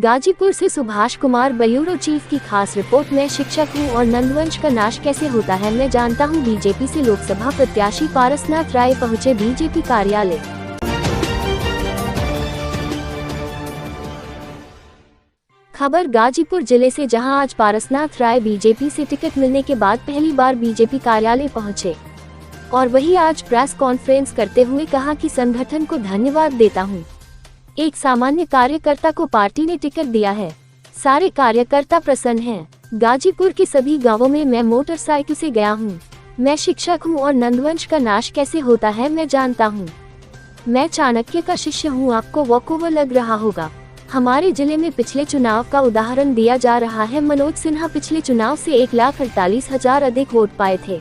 गाजीपुर से Subhash Kumar, bureau chief की खास रिपोर्ट में शिक्षक हूं और नंदवंश का नाश कैसे होता है मैं जानता हूं। बीजेपी से लोकसभा प्रत्याशी पारसनाथ राय पहुंचे बीजेपी कार्यालय। खबर गाजीपुर जिले से, जहां आज पारसनाथ राय बीजेपी से टिकट मिलने के बाद पहली बार बीजेपी कार्यालय पहुंचे और वही आज प्रेस कॉन्फ्रेंस करते हुए कहा कि संगठन को धन्यवाद देता हूं। एक सामान्य कार्यकर्ता को पार्टी ने टिकट दिया है, सारे कार्यकर्ता प्रसन्न हैं। गाजीपुर के सभी गांवों में मैं मोटरसाइकिल से गया हूं। मैं शिक्षक हूं और नंदवंश का नाश कैसे होता है मैं जानता हूं। मैं चाणक्य का शिष्य हूं, आपको वॉकओवर लग रहा होगा। हमारे जिले में पिछले चुनाव का उदाहरण दिया जा रहा है। मनोज सिन्हा पिछले चुनाव से 1,48,000 अधिक वोट पाए थे।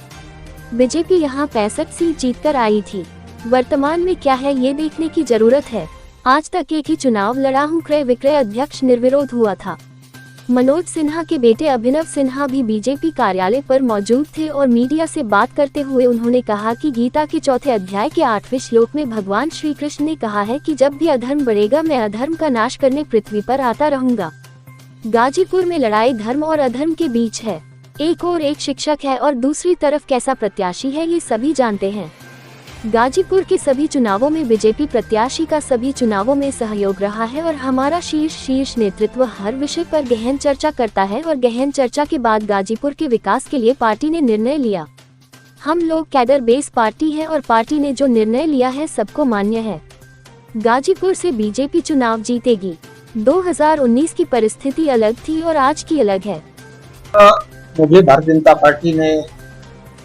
बीजेपी यहां 65 सीट जीतकर आई थी। वर्तमान में क्या है ये देखने की जरूरत है। आज तक एक ही चुनाव लड़ा हूं, क्रय विक्रय अध्यक्ष निर्विरोध हुआ था। मनोज सिन्हा के बेटे अभिनव सिन्हा भी बीजेपी कार्यालय पर मौजूद थे और मीडिया से बात करते हुए उन्होंने कहा कि गीता के 4 अध्याय के 8वें श्लोक में भगवान श्री कृष्ण ने कहा है कि जब भी अधर्म बढ़ेगा मैं अधर्म का नाश करने पृथ्वी पर आता रहूंगा। गाजीपुर में लड़ाई धर्म और अधर्म के बीच है। एक और एक शिक्षक है और दूसरी तरफ कैसा प्रत्याशी है ये सभी जानते हैं। गाजीपुर के सभी चुनावों में बीजेपी प्रत्याशी का सभी चुनावों में सहयोग रहा है और हमारा शीर्ष नेतृत्व हर विषय पर गहन चर्चा करता है और गहन चर्चा के बाद गाजीपुर के विकास के लिए पार्टी ने निर्णय लिया। हम लोग कैडर बेस पार्टी है और पार्टी ने जो निर्णय लिया है सबको मान्य है। गाजीपुर से बीजेपी चुनाव जीतेगी। 2019 की परिस्थिति अलग थी और आज की अलग है। मुझे भारतीय जनता पार्टी ने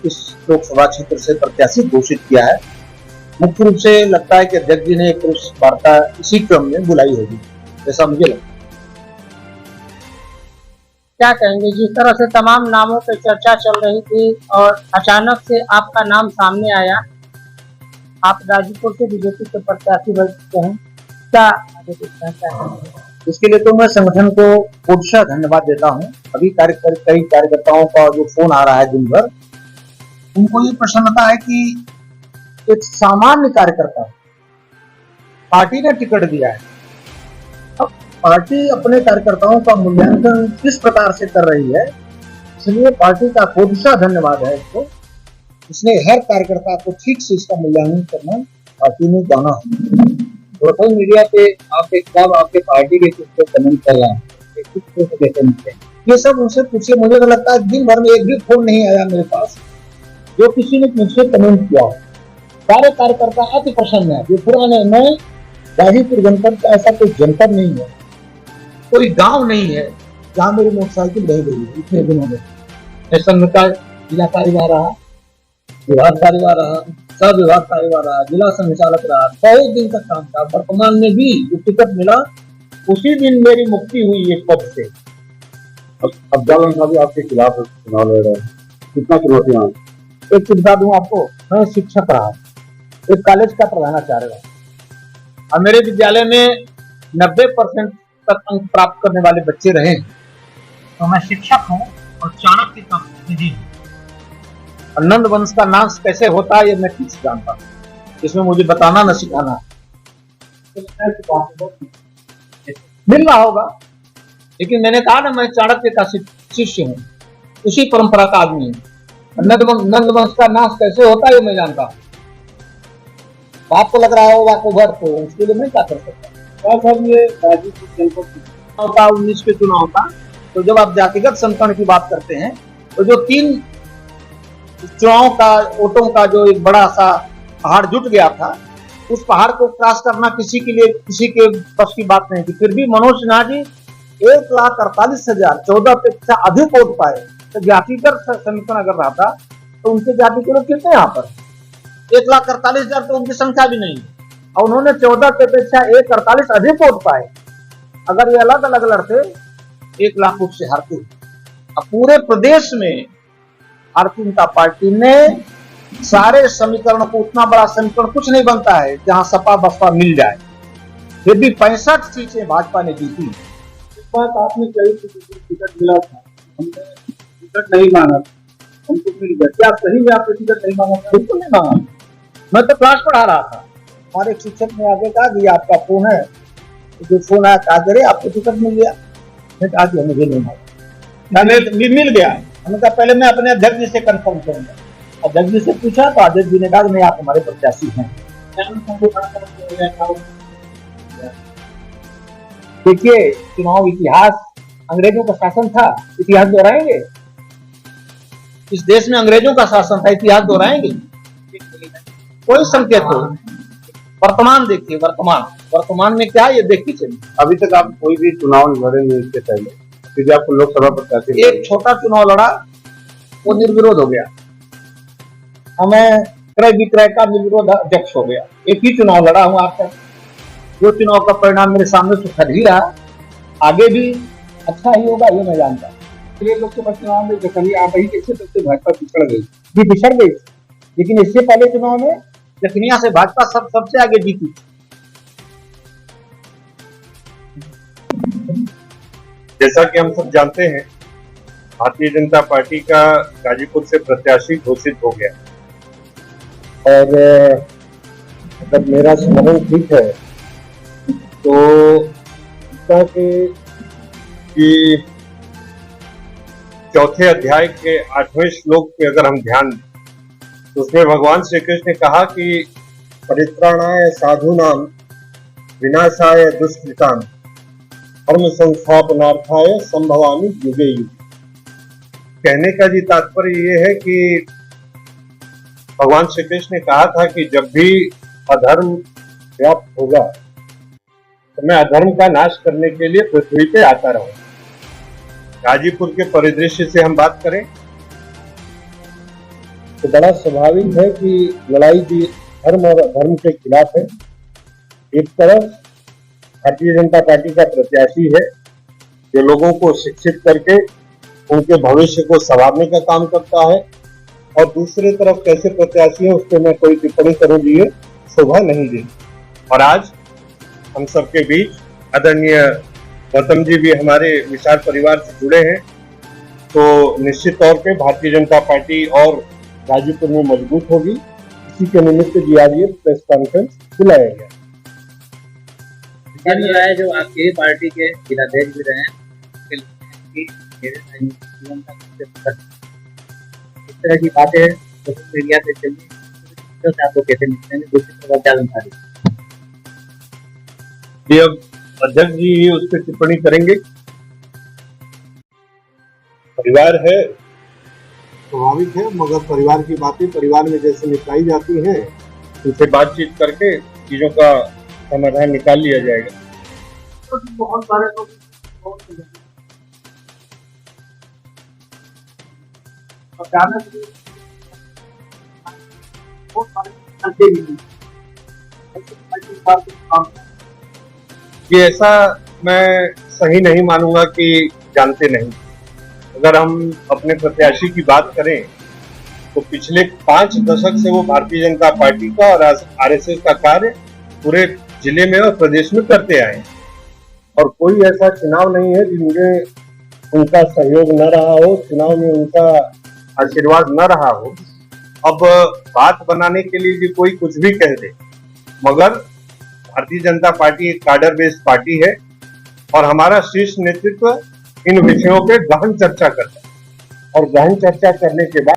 इस लोकसभा क्षेत्र से प्रत्याशी घोषित किया है। मुख्य रूप से लगता है कि अध्यक्ष जी ने एक वार्ता इसी क्रम में बुलाई होगी, ऐसा मुझे लगता है। क्या कहेंगे, जिस तरह से तमाम नामों पे चर्चा चल रही थी और अचानक से आपका नाम सामने आया, आप गाजीपुर से बीजेपी के प्रत्याशी बन चुके हैं, क्या आगे देखना चाहेंगे? इसके लिए तो मैं संगठन को पूर्णतः धन्यवाद देता हूँ। अभी कई कार्यकर्ताओं का जो फोन आ रहा है दिन भर, उनको ये प्रसन्नता है कि एक सामान्य कार्यकर्ता पार्टी ने टिकट दिया है। अब पार्टी अपने कार्यकर्ताओं का मूल्यांकन किस प्रकार से कर रही है, इसलिए पार्टी का पूर्णतः धन्यवाद है इसको। इसने हर कार्यकर्ता को ठीक से इसका मूल्यांकन करना पार्टी ने जाना है। सोशल मीडिया पे आपके पार्टी के कुछ कमेंट कर रहे हैं, ये सब उनसे पूछिए। मुझे तो लगता है दिन भर में एक भी फोन नहीं आया मेरे पास जो किसी ने मुझसे कमेंट किया। सारे कार्यकर्ता अति प्रसन्न है। जो पुराने में गाजीपुर जनपद का ऐसा कोई जनपद नहीं है, कोई गांव नहीं है जहां मेरी मोटरसाइकिल रह गई है। इतने दिनों में संघ का जिला कार्यवाह रहा, विभाग कार्यवाह रहा, सब विभाग कार्यवाह रहा, जिला संचालक रहा, 100 दिन तक काम था। वर्तमान में भी जो टिकट मिला उसी दिन मेरी मुक्ति हुई एक पद से। अब जालन साहब आपके खिलाफ चुनाव लड़ रहे हैं, कितना चुनौतियां? एक सुविधा दूं आपको, मैं शिक्षक रहा, एक कॉलेज का प्रधानाचार्य रहा और मेरे विद्यालय में 90% तक अंक प्राप्त करने वाले बच्चे रहे। तो मैं शिक्षक हूं और चाणक्य का प्रतिनिधि हूं। और नंदवंश का नाश कैसे होता है ये मैं ठीक से जानता हूं। इसमें मुझे बताना न सिखाना। मिल रहा होगा, लेकिन मैंने कहा ना, मैं चाणक्य का शिष्य हूं, उसी परंपरा का आदमी हूं। नंदवंश का नाश कैसे होता है ये मैं जानता हूँ। आपको लग रहा होगा वाकओवर, तो उसके लिए मैं क्या कर सकता हूँ। ये गाजीपुर जनपद का 19 के चुनाव था, तो जब आप जातिगत समीकरण की बात करते हैं तो जो 3 चुनाव का वोटों का जो एक बड़ा सा पहाड़ जुट गया था, उस पहाड़ को क्रॉस करना किसी के बस की बात नहीं थी। फिर भी मनोज सिन्हा जी 1,48,000 14 अपेक्षा अधिक वोट पाए। तो जातिगत समीकरण अगर रहा था तो उनके जाति के लोग कितने यहाँ पर 1,48,000 तो उनकी संख्या भी नहीं है और उन्होंने 14 की अपेक्षा 1,48 अधिक वोट पाए। अगर ये अलग अलग लड़ते 1 लाख वोट से हारते। अब पूरे प्रदेश में भारतीय जनता पार्टी ने सारे समीकरण को, उतना बड़ा समीकरण कुछ नहीं बनता है जहां सपा बसपा मिल जाए, फिर भी 65 सीटें भाजपा ने जीती। इस बात आपने कही टिकट मिला था, हमने टिकट नहीं मांगा, हमको मिल गया। क्या सही में आपने टिकट नहीं मांगा? बिल्कुल नहीं मांगा। मैं तो क्लास पढ़ा रहा था, हमारे शिक्षक ने आगे कहा कि आपका फोन है, जो फोन आया कहा करे आपको टिकट मिल गया। मैं कहा कि मुझे नहीं मालूम, मिल गया। हमने कहा पहले मैं अपने अध्यक्ष जी से कंफर्म करूंगा। अध्यक्ष जी से पूछा तो अध्यक्ष जी ने कहा नहीं, आप हमारे प्रत्याशी हैं। देखिए, चुनाव इतिहास, अंग्रेजों का शासन था, इतिहास दोहराएंगे? इस देश में अंग्रेजों का शासन था, इतिहास दोहराएंगे? कोई संकेत हो। वर्तमान देखिए, वर्तमान में क्या है ये देखिए चलिए। अभी तक आप कोई भी चुनाव लड़े नहीं इसके पहले, फिर आपको लोकसभा प्रत्याशी? एक छोटा चुनाव लड़ा, वो निर्विरोध हो गया। हमें क्रय विक्रय का निर्विरोध अध्यक्ष हो गया। एक ही चुनाव लड़ा हूं आज तक, जो चुनाव का परिणाम मेरे सामने सुखद ही रहा, आगे भी अच्छा ही होगा ये मैं जानता हूँ। पिछले लोकसभा चुनाव में जखनिया आप ही के क्षेत्र से भाजपा पिछड़ गई जी, पिछड़ गई, लेकिन इससे पहले चुनाव में जखनिया से भाजपा सबसे आगे जीती। जैसा कि हम सब जानते हैं, भारतीय जनता पार्टी का गाजीपुर से प्रत्याशी घोषित हो गया और अगर मेरा स्मरण ठीक है तो कि चौथे अध्याय के 8वें श्लोक पे अगर हम ध्यान दें तो उसमें भगवान श्री कृष्ण ने कहा कि परित्राणाय साधूनाम विनाशाय दुष्कृताम धर्म संस्थापनार्थाय संभवामि युगे युगे। कहने का जी तात्पर्य ये है कि भगवान श्री कृष्ण ने कहा था कि जब भी अधर्म व्याप्त होगा तो मैं अधर्म का नाश करने के लिए पृथ्वी पे आता रहूंगा। गाजीपुर के परिदृश्य से हम बात करें तो बड़ा स्वाभाविक है कि लड़ाई भी धर्म और अधर्म के खिलाफ है। एक तरफ भारतीय जनता पार्टी का प्रत्याशी है जो लोगों को शिक्षित करके उनके भविष्य को संवारने का काम करता है, और दूसरी तरफ कैसे प्रत्याशी है उस पर मैं कोई टिप्पणी करूं ये शोभा नहीं दी। और आज हम सबके बीच आदरणीय गौतम जी भी हमारे विचार परिवार से जुड़े हैं, तो निश्चित तौर पे भारतीय जनता पार्टी और गाजीपुर में मजबूत होगी। इसी के निमित्त जी आज ये प्रेस कॉन्फ्रेंस बुलाया गया। है जो आपकी पार्टी के जिलाध्यक्ष भी रहे हैं, इस तरह की बातें सोशल मीडिया पे चली तो आपको कैसे निपटेंगे? दूसरी तरफ क्या जानकारी? ये अब अध्यक्ष जी उस पर टिप्पणी करेंगे। परिवार है, स्वाभाविक है, मगर परिवार की बातें परिवार में जैसे निपटाई जाती हैं उनसे बातचीत करके चीजों का समाधान निकाल लिया जाएगा। बहुत सारे लोग ये ऐसा मैं सही नहीं मानूंगा कि जानते नहीं। अगर हम अपने प्रत्याशी की बात करें तो पिछले 5 दशक से वो भारतीय जनता पार्टी का और आरएसएस का कार्य पूरे जिले में और प्रदेश में करते आए हैं, और कोई ऐसा चुनाव नहीं है जिनमें उनका सहयोग न रहा हो, चुनाव में उनका आशीर्वाद न रहा हो। अब बात बनाने के लिए भी कोई कुछ भी कह दे, मगर भारतीय जनता पार्टी एक काडर बेस्ड पार्टी है और हमारा शीर्ष नेतृत्व इन विषयों पे गहन चर्चा करता है, और गहन चर्चा करने के बाद